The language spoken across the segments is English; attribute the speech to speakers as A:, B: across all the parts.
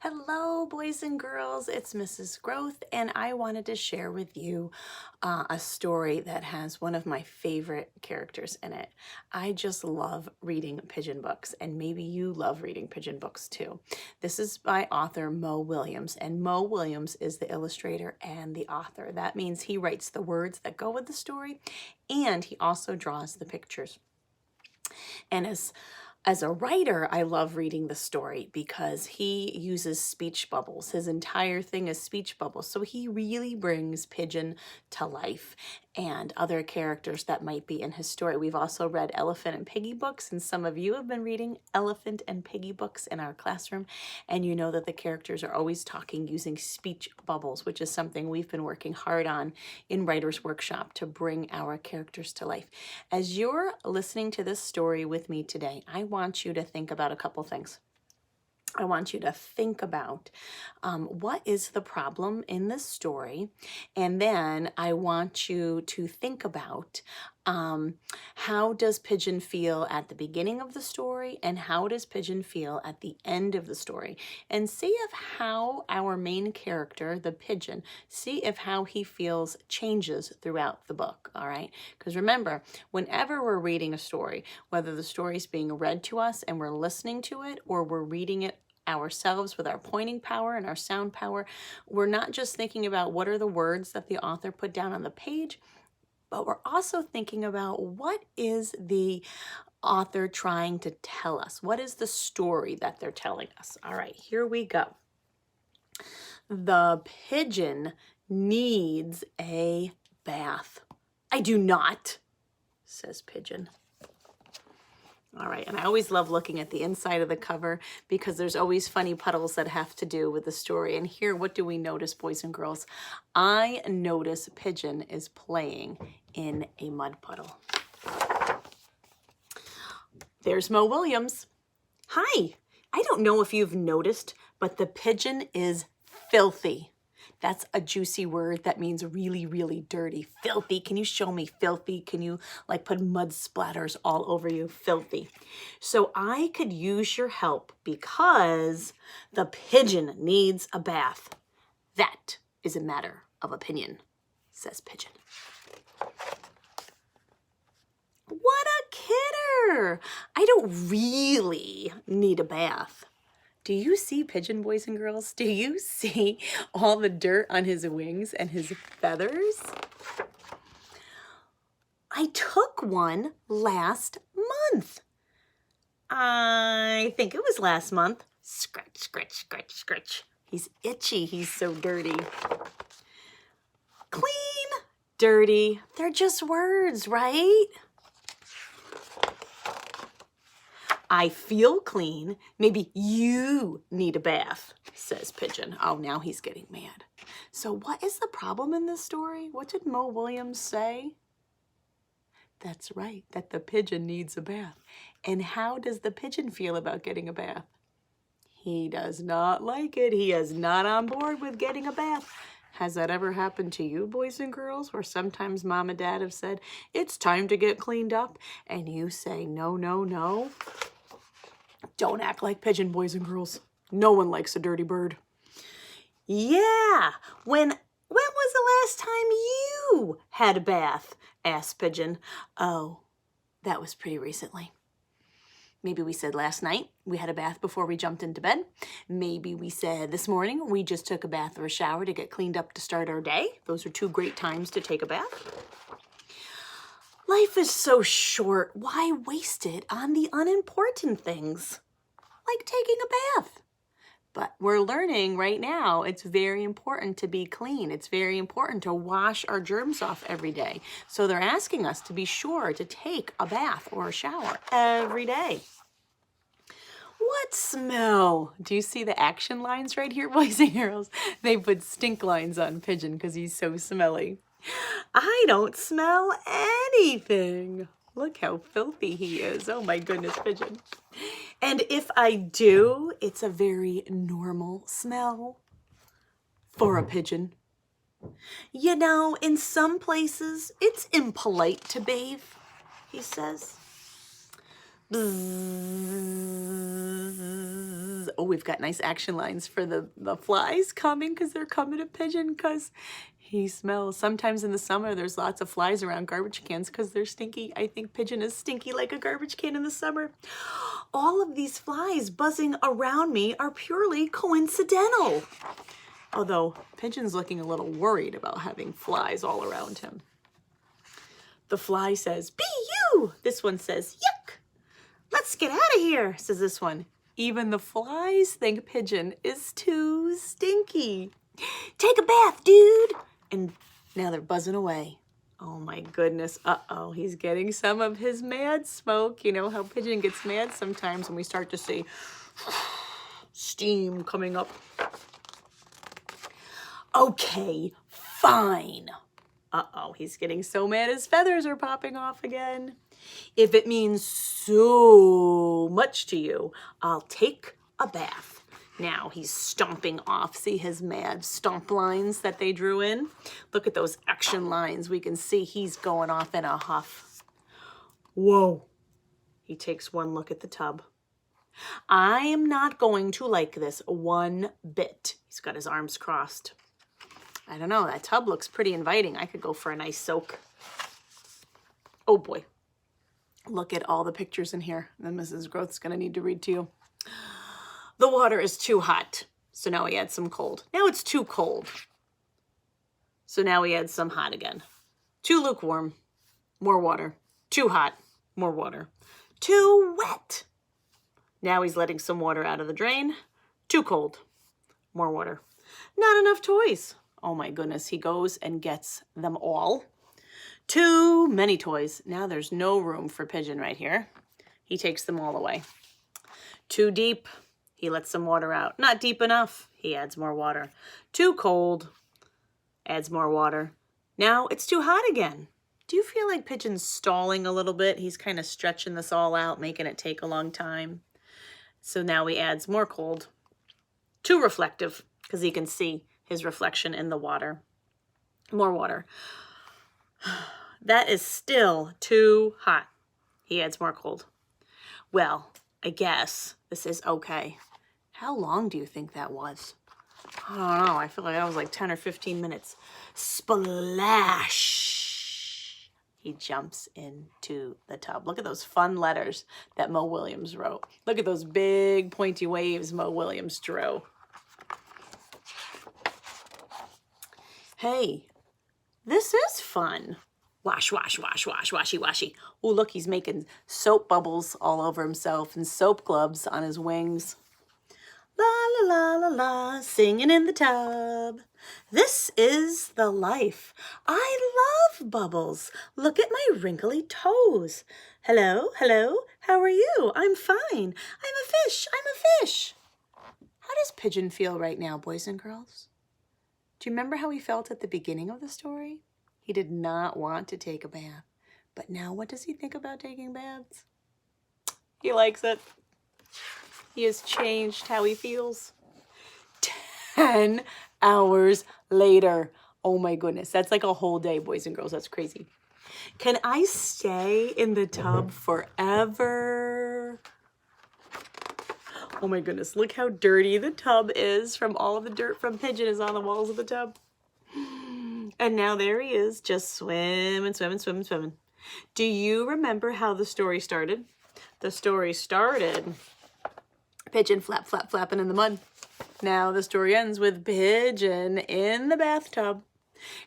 A: Hello, boys and girls. It's Mrs. Growth, and I wanted to share with you a story that has one of my favorite characters in it. I just love reading Pigeon books, and maybe you love reading Pigeon books too. This is by author Moe Williams, and Moe Williams is the illustrator and the author. That means he writes the words that go with the story, and he also draws the pictures. And as a writer, I love reading the story because he uses speech bubbles. His entire thing is speech bubbles. So he really brings Pigeon to life and other characters that might be in his story. We've also read Elephant and Piggy books, and some of you have been reading Elephant and Piggy books in our classroom, and you know that the characters are always talking using speech bubbles, which is something we've been working hard on in Writer's Workshop to bring our characters to life. As you're listening to this story with me today, I want you to think about a couple things. I want you to think about what is the problem in this story, and then I want you to think about how does Pigeon feel at the beginning of the story, and how does Pigeon feel at the end of the story, and see if how our main character, the Pigeon, see if how he feels changes throughout the book, all right? Because remember, whenever we're reading a story, whether the story is being read to us and we're listening to it, or we're reading it ourselves with our pointing power and our sound power, we're not just thinking about what are the words that the author put down on the page, but we're also thinking about what is the author trying to tell us? What is the story that they're telling us? All right, here we go. The pigeon needs a bath. I do not, says Pigeon. All right, and I always love looking at the inside of the cover because there's always funny puddles that have to do with the story. And here, what do we notice, boys and girls? I notice Pigeon is playing in a mud puddle. There's Moe Williams. Hi, I don't know if you've noticed, but the pigeon is filthy. That's a juicy word that means really, really dirty. Filthy. Can you show me filthy? Can you like put mud splatters all over you? Filthy. So I could use your help because the pigeon needs a bath. That is a matter of opinion, says Pigeon. What a kidder! I don't really need a bath. Do you see Pigeon, boys and girls? Do you see all the dirt on his wings and his feathers? I took one last month. I think it was last month. Scratch, scratch, scratch, scratch. He's itchy. He's so dirty. Clean, dirty. They're just words, right? I feel clean. Maybe you need a bath, says Pigeon. Oh, now he's getting mad. So what is the problem in this story? What did Moe Williams say? That's right, that the pigeon needs a bath. And how does the pigeon feel about getting a bath? He does not like it. He is not on board with getting a bath. Has that ever happened to you, boys and girls, where sometimes mom and dad have said, it's time to get cleaned up, and you say, no, no, no? Don't act like Pigeon, boys and girls. No one likes a dirty bird. Yeah, when was the last time you had a bath? Asked Pigeon. Oh, that was pretty recently. Maybe we said last night we had a bath before we jumped into bed. Maybe we said this morning we just took a bath or a shower to get cleaned up to start our day. Those are two great times to take a bath. Life is so short. Why waste it on the unimportant things, like taking a bath? But we're learning right now it's very important to be clean. It's very important to wash our germs off every day. So they're asking us to be sure to take a bath or a shower every day. What smell? Do you see the action lines right here, boys and girls? They put stink lines on Pigeon because he's so smelly. I don't smell anything. Look how filthy he is. Oh my goodness, Pigeon. And if I do, it's a very normal smell for a pigeon. You know, in some places, it's impolite to bathe, he says. Bzzz. Oh, we've got nice action lines for the flies coming because they're coming to Pigeon because he smells. Sometimes in the summer, there's lots of flies around garbage cans because they're stinky. I think Pigeon is stinky like a garbage can in the summer. All of these flies buzzing around me are purely coincidental. Although Pigeon's looking a little worried about having flies all around him. The fly says, "Be you!" This one says, "Yuck! Let's get out of here," says this one. Even the flies think Pigeon is too stinky. "Take a bath, dude!" And now they're buzzing away. Oh my goodness. Uh-oh, he's getting some of his mad smoke. You know how Pigeon gets mad sometimes when we start to see steam coming up. Okay, fine. Uh-oh, he's getting so mad his feathers are popping off again. "If it means so much to you, I'll take a bath." Now he's stomping off. See his mad stomp lines that they drew in? Look at those action lines. We can see he's going off in a huff. Whoa. He takes one look at the tub. "I am not going to like this one bit." He's got his arms crossed. I don't know, that tub looks pretty inviting. I could go for a nice soak. Oh boy. Look at all the pictures in here that Mrs. Growth's gonna need to read to you. The water is too hot, so now we add some cold. Now it's too cold, so now we add some hot again. Too lukewarm, more water. Too hot, more water. Too wet. Now he's letting some water out of the drain. Too cold, more water. Not enough toys. Oh my goodness, he goes and gets them all. Too many toys. Now there's no room for Pigeon right here. He takes them all away. Too deep. He lets some water out. Not deep enough. He adds more water. Too cold. Adds more water. Now it's too hot again. Do you feel like Pigeon's stalling a little bit? He's kind of stretching this all out, making it take a long time. So now he adds more cold. Too reflective, because he can see his reflection in the water. More water. That is still too hot. He adds more cold. Well, I guess this is okay. How long do you think that was? I don't know. I feel like that was like 10 or 15 minutes. Splash! He jumps into the tub. Look at those fun letters that Moe Williams wrote. Look at those big pointy waves Moe Williams drew. Hey, this is fun. Wash, wash, wash, wash, washy, washy. Oh, look, he's making soap bubbles all over himself and soap globes on his wings. La, la, la, la, la, singing in the tub. This is the life. I love bubbles. Look at my wrinkly toes. Hello, hello, how are you? I'm fine. I'm a fish, I'm a fish. How does Pigeon feel right now, boys and girls? Do you remember how he felt at the beginning of the story? He did not want to take a bath. But now what does he think about taking baths? He likes it. He has changed how he feels. 10 hours later. Oh my goodness. That's like a whole day, boys and girls. That's crazy. Can I stay in the tub forever? Oh my goodness. Look how dirty the tub is from all of the dirt from Pigeon is on the walls of the tub. And now there he is, just swimming, swimming, swimming, swimming. Do you remember how the story started? The story started Pigeon flap, flap, flapping in the mud. Now the story ends with Pigeon in the bathtub.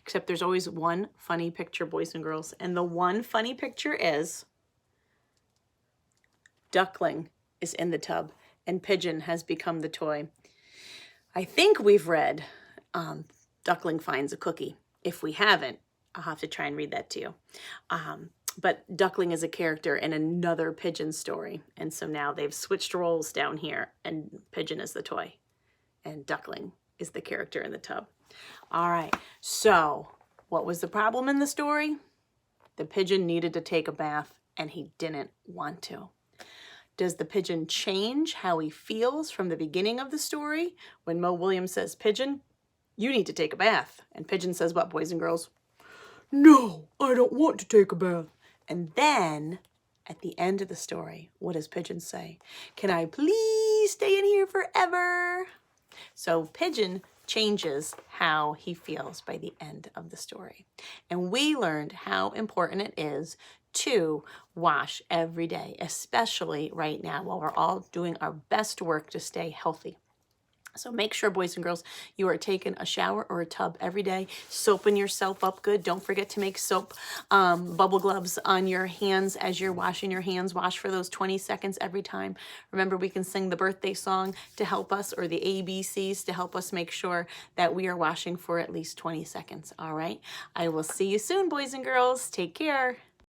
A: Except there's always one funny picture, boys and girls. And the one funny picture is Duckling is in the tub and Pigeon has become the toy. I think we've read Duckling Finds a Cookie. If we haven't, I'll have to try and read that to you. But Duckling is a character in another Pigeon story. And so now they've switched roles down here and Pigeon is the toy and Duckling is the character in the tub. All right, so what was the problem in the story? The Pigeon needed to take a bath and he didn't want to. Does the Pigeon change how he feels from the beginning of the story when Moe Williams says, Pigeon, you need to take a bath? And Pigeon says, what, boys and girls? No, I don't want to take a bath. And then At the end of the story, what does Pigeon say? Can I please stay in here forever? So Pigeon changes how he feels by the end of the story. And we learned how important it is to wash every day, especially right now while we're all doing our best work to stay healthy. So make sure, boys and girls, you are taking a shower or a tub every day, soaping yourself up good. Don't forget to make soap bubble gloves on your hands as you're washing your hands. Wash for those 20 seconds every time. Remember, we can sing the birthday song to help us, or the ABCs to help us make sure that we are washing for at least 20 seconds. All right. I will see you soon, boys and girls. Take care.